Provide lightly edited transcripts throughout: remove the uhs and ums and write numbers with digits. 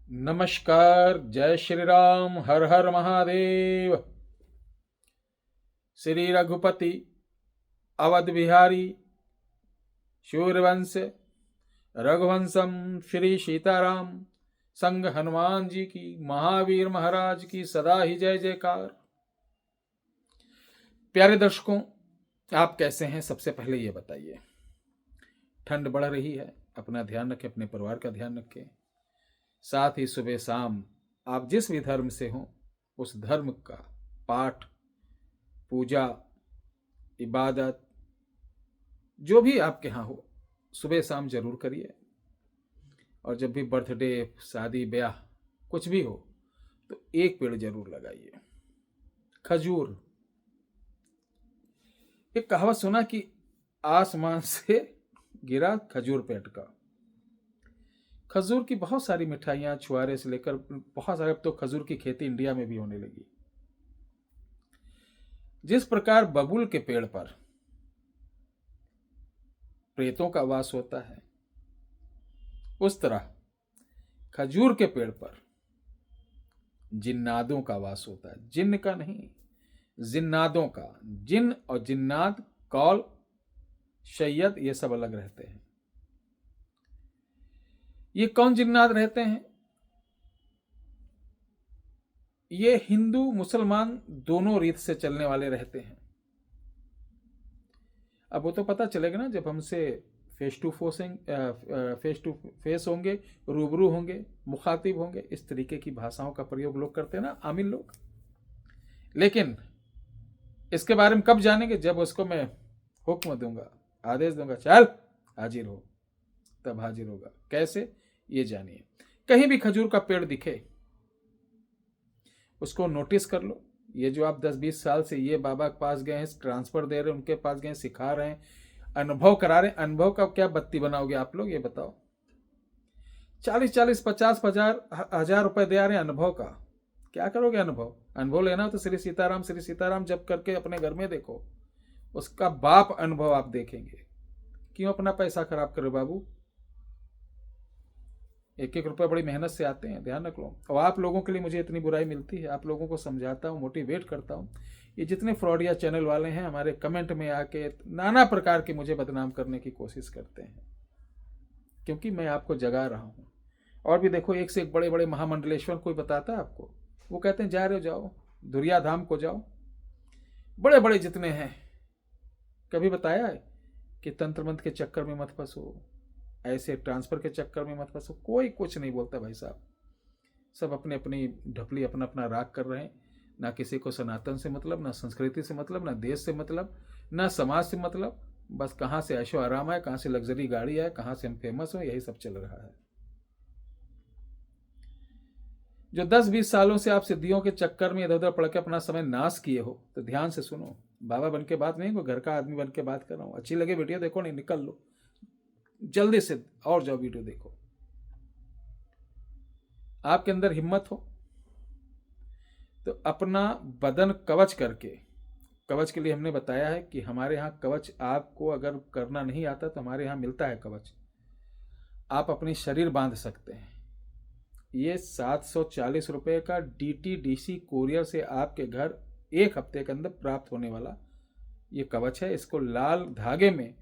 नमस्कार। जय श्री राम। हर हर महादेव। श्री रघुपति अवध बिहारी सूर्यवंश रघुवंशम श्री सीताराम संग हनुमान जी की, महावीर महाराज की सदा ही जय जयकार। प्यारे दर्शकों, आप कैसे हैं? सबसे पहले ये बताइए। ठंड बढ़ रही है, अपना ध्यान रखें, अपने परिवार का ध्यान रखें। साथ ही सुबह शाम आप जिस भी धर्म से हो उस धर्म का पाठ, पूजा, इबादत जो भी आपके यहाँ हो सुबह शाम जरूर करिए। और जब भी बर्थडे, शादी, ब्याह कुछ भी हो तो एक पेड़ जरूर लगाइए। खजूर, एक कहावत सुना कि आसमान से गिरा खजूर पे अटका। खजूर की बहुत सारी मिठाइयां, छुआरे से लेकर बहुत सारे, अब तो खजूर की खेती इंडिया में भी होने लगी। जिस प्रकार बबूल के पेड़ पर प्रेतों का वास होता है, उस तरह खजूर के पेड़ पर जिन्नादों का वास होता है। जिन्न का नहीं, जिन्नादों का। जिन्न और जिन्नाद, कौल, शैयद, ये सब अलग रहते हैं। ये कौन जिन्नात रहते हैं? ये हिंदू मुसलमान दोनों रीत से चलने वाले रहते हैं। अब वो तो पता चलेगा ना जब हमसे फेस टू फेस होंगे, रूबरू होंगे, मुखातिब होंगे। इस तरीके की भाषाओं का प्रयोग लोग करते हैं ना, आमिल लोग। लेकिन इसके बारे में कब जानेंगे? जब उसको मैं हुक्म दूंगा, आदेश दूंगा, चल हाजिर हो, तब हाजिर होगा। कैसे, ये जानिए। कहीं भी खजूर का पेड़ दिखे उसको नोटिस कर लो। ये जो आप 10-20 साल से ये बाबा के पास गए हैं, ट्रांसफर दे रहे हैं, उनके पास गए, सिखा रहे हैं, अनुभव करा रहे हैं, अनुभव का क्या बत्ती बनाओगे आप लोग? ये बताओ। 40-40, 50,000 रुपए दे आ रहे हैं अनुभव का, क्या करोगे? अनुभव लेना हो तो श्री सीताराम जप करके अपने घर में देखो, उसका बाप अनुभव आप देखेंगे। क्यों अपना पैसा खराब करे बाबू? एक एक रुपये बड़ी मेहनत से आते हैं, ध्यान रख लो। और आप लोगों के लिए मुझे इतनी बुराई मिलती है, आप लोगों को समझाता हूँ, मोटिवेट करता हूँ। ये जितने फ्रॉडिया चैनल वाले हैं हमारे कमेंट में आके नाना प्रकार के मुझे बदनाम करने की कोशिश करते हैं, क्योंकि मैं आपको जगा रहा हूँ। और भी देखो, एक से एक बड़े बड़े महामंडलेश्वर कोई बताता है आपको, वो कहते हैं जा रहे हो जाओ, दुरिया धाम को जाओ। बड़े बड़े जितने हैं, कभी बताया है कि तंत्र मंत्र के चक्कर में मत फंसो, ऐसे ट्रांसफर के चक्कर में मत फंसो? कोई कुछ नहीं बोलता भाई साहब। सब अपने अपनी ढपली, अपना अपना राग कर रहे हैं। ना किसी को सनातन से मतलब, ना संस्कृति से मतलब, ना देश से मतलब, ना समाज से मतलब। बस कहाँ से ऐशो आराम है, कहाँ से लग्जरी गाड़ी है, कहाँ से हम फेमस हो, यही सब चल रहा है। जो 10-20 सालों से आप सिद्धियों के चक्कर में इधर उधर पड़ के अपना समय नाश किए हो, तो ध्यान से सुनो। बाबा बन के बात नहीं, कोई घर का आदमी बन के बात कर रहा हूँ। अच्छी लगे वीडियो देखो, नहीं निकल लो जल्दी से और जाओ वीडियो देखो। आपके अंदर हिम्मत हो तो अपना बदन कवच करके, कवच के लिए हमने बताया है कि हमारे यहाँ कवच, आपको अगर करना नहीं आता तो हमारे यहाँ मिलता है कवच, आप अपनी शरीर बांध सकते हैं। ये 740 रुपये का DTDC कोरियर से आपके घर 1 हफ्ते के अंदर प्राप्त होने वाला ये कवच है। इसको लाल धागे में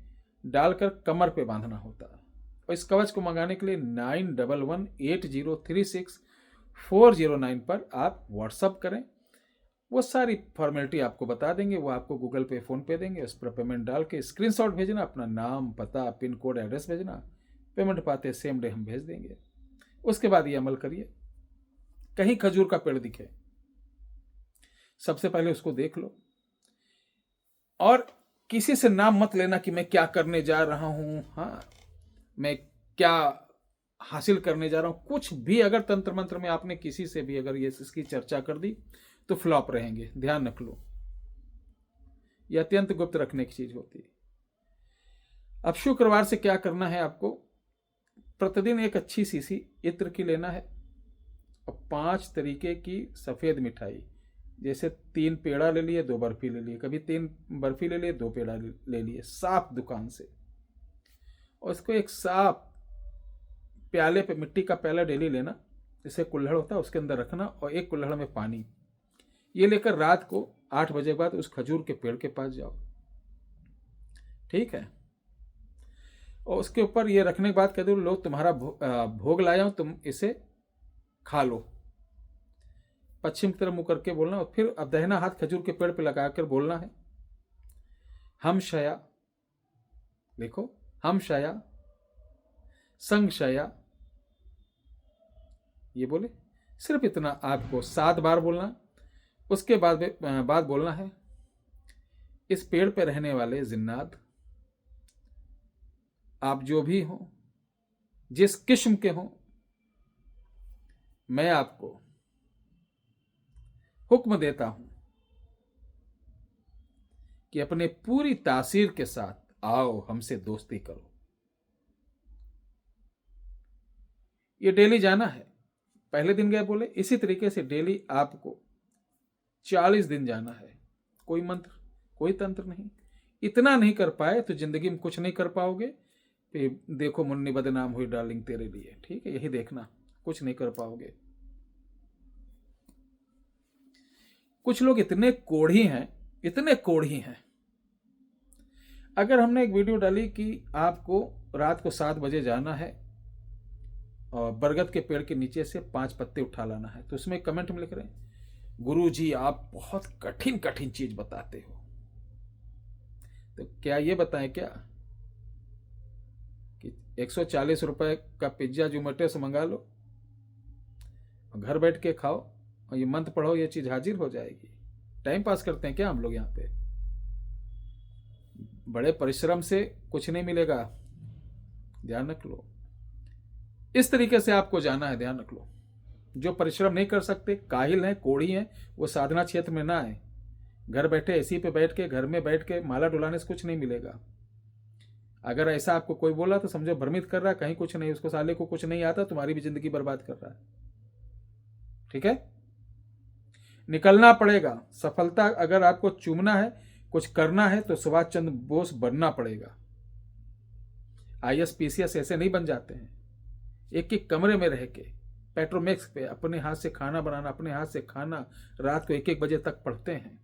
डालकर कमर पे बांधना होता है। और इस कवच को मंगाने के लिए 91118036 पर आप व्हाट्सअप करें। वो सारी फॉर्मेलिटी आपको बता देंगे, वो आपको गूगल पे, फ़ोन पे देंगे। उस पर पेमेंट डाल के स्क्रीनशॉट भेजना, अपना नाम, पता, पिन कोड, एड्रेस भेजना। पेमेंट पाते सेम डे हम भेज देंगे। उसके बाद ये अमल करिए। कहीं खजूर का पेड़ दिखे, सबसे पहले उसको देख लो। और किसी से नाम मत लेना कि मैं क्या करने जा रहा हूं, हाँ, मैं क्या हासिल करने जा रहा हूं। कुछ भी अगर तंत्र मंत्र में आपने किसी से भी अगर ये इसकी चर्चा कर दी तो फ्लॉप रहेंगे, ध्यान रख लो। ये अत्यंत गुप्त रखने की चीज होती है। अब शुक्रवार से क्या करना है आपको? प्रतिदिन एक अच्छी शीशी इत्र की लेना है और 5 तरीके की सफेद मिठाई, जैसे 3 पेड़ा ले लिए, 2 बर्फी ले लिए, कभी 3 बर्फी ले लिए, 2 पेड़ा ले लिए, साफ दुकान से। और इसको एक साफ प्याले पे, मिट्टी का प्याला डेली लेना, जैसे कुल्हड़ होता है उसके अंदर रखना, और एक कुल्हड़ में पानी। ये लेकर रात को 8 बजे के बाद उस खजूर के पेड़ के पास जाओ, ठीक है। और उसके ऊपर ये रखने के बाद कह दो, लो तुम्हारा भोग लाया हूं, तुम इसे खा लो। पश्चिम की तरफ मुंह करके बोलना, और फिर अब दाहिना हाथ खजूर के पेड़ पे लगाकर बोलना है, हम शया, देखो, हम शया संग शया, ये बोले। सिर्फ इतना आपको 7 बार बोलना। उसके बाद बोलना है, इस पेड़ पे रहने वाले जिन्नात, आप जो भी हो, जिस किस्म के हो, मैं आपको हुक्म देता हूं कि अपने पूरी तासीर के साथ आओ, हमसे दोस्ती करो। ये डेली जाना है। पहले दिन गए बोले, इसी तरीके से डेली आपको 40 दिन जाना है। कोई मंत्र, कोई तंत्र नहीं। इतना नहीं कर पाए तो जिंदगी में कुछ नहीं कर पाओगे। फिर देखो मुन्नी बदनाम हुई डार्लिंग तेरे लिए, ठीक है, यही देखना, कुछ नहीं कर पाओगे। कुछ लोग इतने कोढ़ी हैं, इतने कोढ़ी हैं। अगर हमने एक वीडियो डाली कि आपको रात को 7 बजे जाना है और बरगद के पेड़ के नीचे से 5 पत्ते उठा लाना है, तो उसमें कमेंट में लिख रहे हैं, गुरु जी आप बहुत कठिन कठिन चीज बताते हो। तो क्या ये बताएं क्या कि 140 रुपए का पिज्जा जोमेटो से मंगा लो, घर बैठ के खाओ और ये मंत्र पढ़ो, ये चीज हाजिर हो जाएगी। टाइम पास करते हैं क्या हम लोग? यहाँ पे बड़े परिश्रम से कुछ नहीं मिलेगा, ध्यान रख लो। इस तरीके से आपको जाना है, ध्यान रख लो। जो परिश्रम नहीं कर सकते, काहिल हैं, कोढ़ी हैं, वो साधना क्षेत्र में ना आए। घर बैठे एसी पे बैठ के, घर में बैठ के माला डुलाने से कुछ नहीं मिलेगा। अगर ऐसा आपको कोई बोला तो समझो भ्रमित कर रहा है, कहीं कुछ नहीं, उसको साले को कुछ नहीं आता, तुम्हारी भी जिंदगी बर्बाद कर रहा है, ठीक है। निकलना पड़ेगा। सफलता अगर आपको चूमना है, कुछ करना है, तो सुभाष चंद्र बोस बनना पड़ेगा। IAS PCS ऐसे नहीं बन जाते हैं। एक एक कमरे में रह के पेट्रोमैक्स पे अपने हाथ से खाना बनाना, अपने हाथ से खाना, रात को 1-1 बजे तक पढ़ते हैं।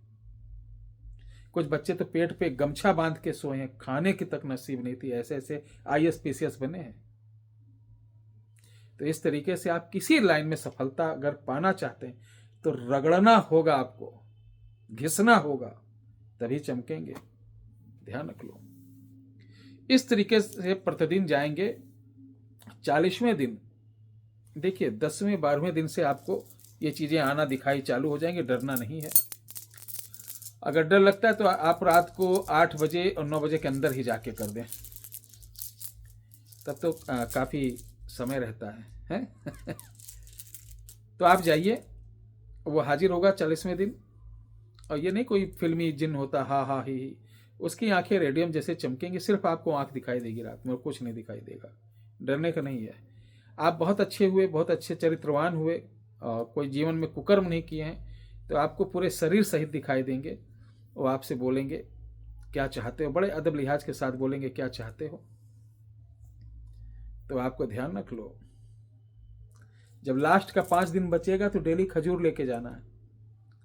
कुछ बच्चे तो पेट पे गमछा बांध के सोए हैं, खाने की तक नसीब नहीं थी, ऐसे ऐसे IAS PCS बने हैं। तो इस तरीके से आप किसी लाइन में सफलता अगर पाना चाहते हैं तो रगड़ना होगा, आपको घिसना होगा, तभी चमकेंगे, ध्यान रख लो। इस तरीके से प्रतिदिन जाएंगे। 40वें दिन देखिए, 10वें 12वें दिन से आपको ये चीजें आना दिखाई चालू हो जाएंगे, डरना नहीं है। अगर डर लगता है तो आप रात को 8 बजे और 9 बजे के अंदर ही जाके कर दें, तब तो काफी समय रहता है? तो आप जाइए, वो हाजिर होगा 40वें दिन। और ये नहीं कोई फिल्मी जिन होता हा हा ही, उसकी आंखें रेडियम जैसे चमकेंगी, सिर्फ आपको आंख दिखाई देगी रात में, कुछ नहीं दिखाई देगा। डरने का नहीं है। आप बहुत अच्छे हुए, बहुत अच्छे चरित्रवान हुए, और कोई जीवन में कुकर्म नहीं किए हैं, तो आपको पूरे शरीर सहित दिखाई देंगे। वो आपसे बोलेंगे क्या चाहते हो, बड़े अदब लिहाज के साथ बोलेंगे क्या चाहते हो। तो आपको ध्यान रख लो, जब लास्ट का 5 दिन बचेगा तो डेली खजूर लेके जाना है,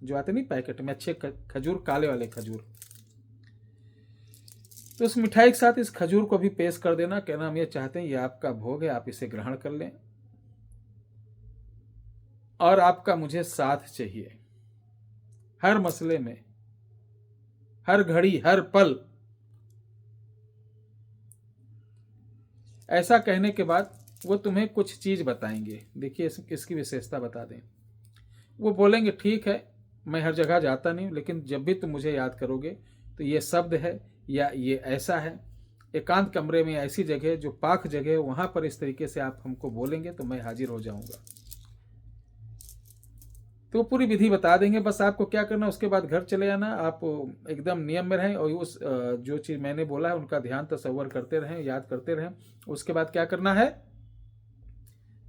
जो आते नहीं पैकेट में अच्छे खजूर, काले वाले खजूर। तो उस मिठाई के साथ इस खजूर को भी पेश कर देना, कहना हम ये चाहते हैं, ये आपका भोग है, आप इसे ग्रहण कर लें, और आपका मुझे साथ चाहिए हर मसले में, हर घड़ी, हर पल। ऐसा कहने के बाद वो तुम्हें कुछ चीज बताएंगे। देखिए इसकी विशेषता बता दें। वो बोलेंगे ठीक है, मैं हर जगह जाता नहीं हूं, लेकिन जब भी तुम मुझे याद करोगे तो ये शब्द है या ये ऐसा है, एकांत कमरे में ऐसी जगह जो पाक जगह है, वहां पर इस तरीके से आप हमको बोलेंगे तो मैं हाजिर हो जाऊंगा। तो पूरी विधि बता देंगे। बस आपको क्या करना, उसके बाद घर चले जाना। आप एकदम नियम में रहें और उस जो चीज़ मैंने बोला है उनका ध्यान तसव्वुर करते रहें, याद करते रहें। उसके बाद क्या करना है,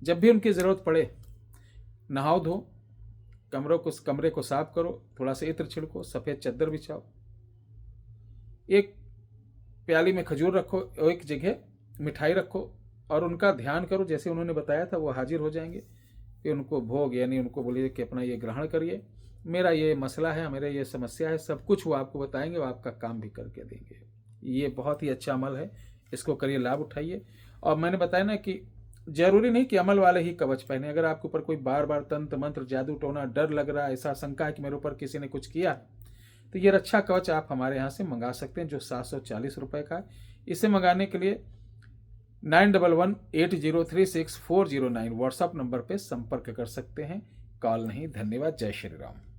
जब भी उनकी ज़रूरत पड़े नहाओ धो, कमरे को साफ करो, थोड़ा सा इत्र छिड़को, सफ़ेद चादर बिछाओ, एक प्याली में खजूर रखो, एक जगह मिठाई रखो और उनका ध्यान करो, जैसे उन्होंने बताया था वो हाजिर हो जाएंगे। फिर उनको भोग यानी उनको बोलिए कि अपना ये ग्रहण करिए, मेरा ये मसला है, मेरा ये समस्या है, सब कुछ वो आपको बताएंगे, वो आपका काम भी करके देंगे। ये बहुत ही अच्छा अमल है, इसको करिए, लाभ उठाइए। और मैंने बताया ना कि जरूरी नहीं कि अमल वाले ही कवच पहने। अगर आपके ऊपर कोई बार बार तंत्र मंत्र जादू टोना डर लग रहा है, ऐसा शंका है कि मेरे ऊपर किसी ने कुछ किया है, तो ये रक्षा कवच आप हमारे यहाँ से मंगा सकते हैं, जो 740 रुपये का है। इसे मंगाने के लिए 9118036409 व्हाट्सएप नंबर पर संपर्क कर सकते हैं। कॉल नहीं। धन्यवाद। जय श्री राम।